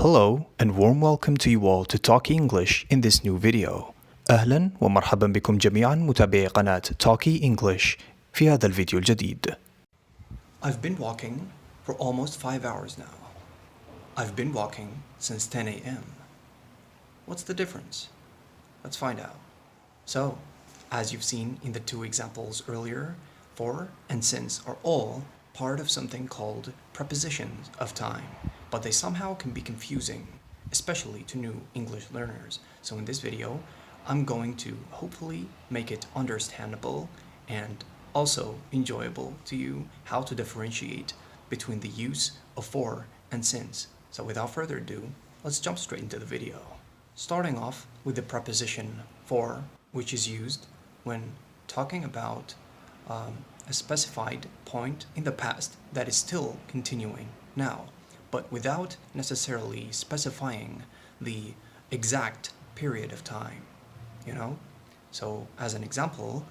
Hello and warm welcome to you all to Talkie English in this new video. أهلا ومرحبا بكم جميعا متابعي قناة Talkie English في هذا الفيديو الجديد. I've been walking for almost 5 hours now. I've been walking since 10 a.m. What's the difference? Let's find out. So, as you've seen in the two examples earlier, for and since are all part of something called prepositions of time, but they somehow can be confusing, especially to new English learners. So in this video, I'm going to hopefully make it understandable and also enjoyable to you how to differentiate between the use of for and since. So without further ado, let's jump straight into the video. Starting off with the preposition for, which is used when talking about a specified point in the past that is still continuing now, but without necessarily specifying the exact period of time, you know? So as an example,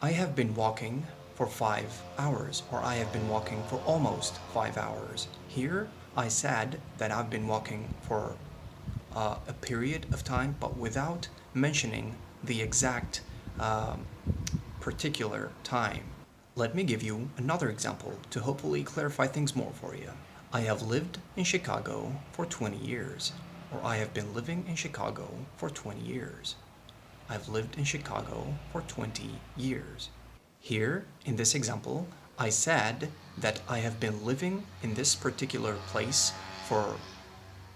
I have been walking for 5 hours, or I have been walking for almost 5 hours. Here, I said that I've been walking for a period of time, but without mentioning the exact particular time. Let me give you another example to hopefully clarify things more for you. I have lived in Chicago for 20 years, or I have been living in Chicago for 20 years. I've lived in Chicago for 20 years. Here, in this example, I said that I have been living in this particular place for,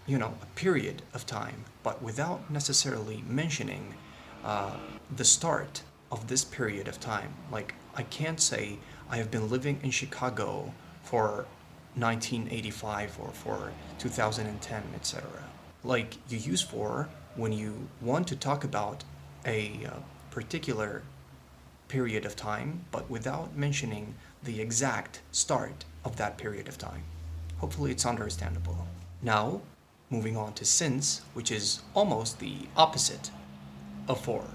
a period of time, but without necessarily mentioning the start of this period of time. Like, I can't say I have been living in Chicago for 1985 or for 2010, etc. Like, you use for when you want to talk about a particular period of time, but without mentioning the exact start of that period of time. Hopefully it's understandable. Now, moving on to since, which is almost the opposite of for.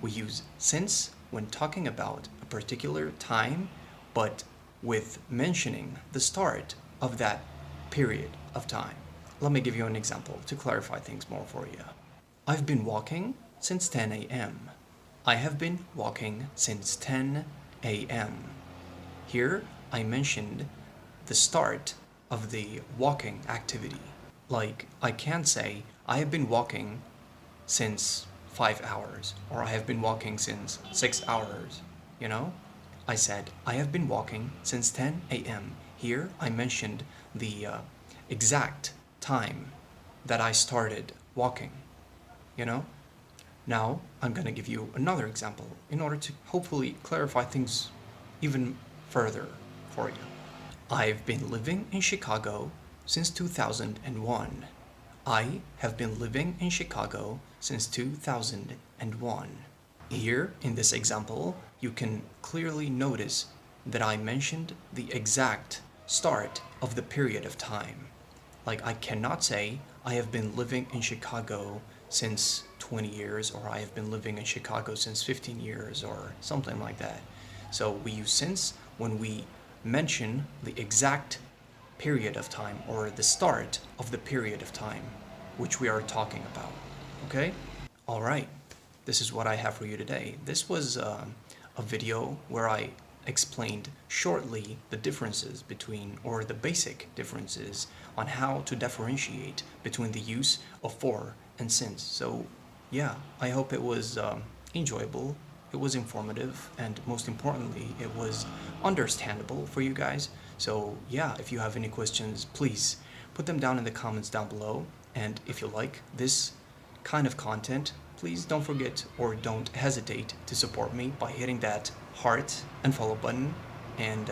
We use since when talking about a particular time, but with mentioning the start of that period of time. Let me give you an example to clarify things more for you. I've been walking since 10 a.m. I have been walking since 10 a.m. Here, I mentioned the start of the walking activity. Like, I can't say I have been walking since 5 hours, or I have been walking since 6 hours, I said, I have been walking since 10 a.m. Here, I mentioned the exact time that I started walking, Now, I'm going to give you another example in order to hopefully clarify things even further for you. I've been living in Chicago since 2001. I have been living in Chicago since 2001. Here, in this example, you can clearly notice that I mentioned the exact start of the period of time. Like, I cannot say I have been living in Chicago since 20 years, or I have been living in Chicago since 15 years, or something like that. So we use since when we mention the exact period of time, or the start of the period of time which we are talking about. Okay? All right. This is what I have for you today. This was a video where I explained shortly the differences between, or the basic differences on how to differentiate between the use of for and since. So yeah, I hope it was enjoyable, it was informative, and most importantly, it was understandable for you guys. So yeah, if you have any questions, please put them down in the comments down below. And if you like this kind of content, please don't forget or don't hesitate to support me by hitting that heart and follow button. And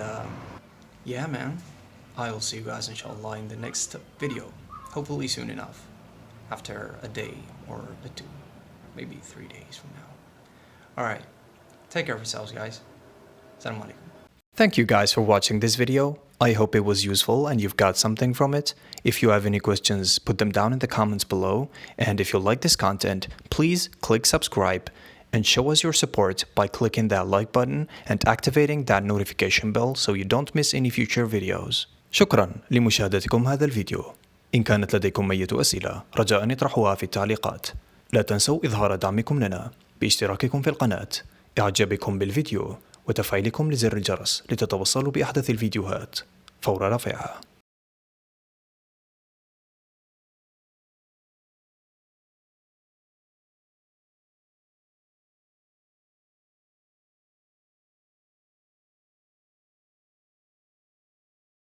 yeah, man, I'll see you guys inshallah in the next video, hopefully soon enough, after a day or two, maybe 3 days from now. All right, take care of yourselves, guys. Assalamu alaikum. Thank you guys for watching this video. I hope it was useful and you've got something from it. If you have any questions, put them down in the comments below. And if you like this content, please click subscribe and show us your support by clicking that like button and activating that notification bell so you don't miss any future videos. شكرا لمشاهدتكم هذا الفيديو. إن كانت لديكم أي أسئلة رجاء اطرحوها في التعليقات. لا تنسوا إظهار دعمكم لنا باشتراككم في القناة، إعجابكم بالفيديو، وتفعيلكم لزر الجرس لتتوصلوا بأحدث الفيديوهات فور رفعها.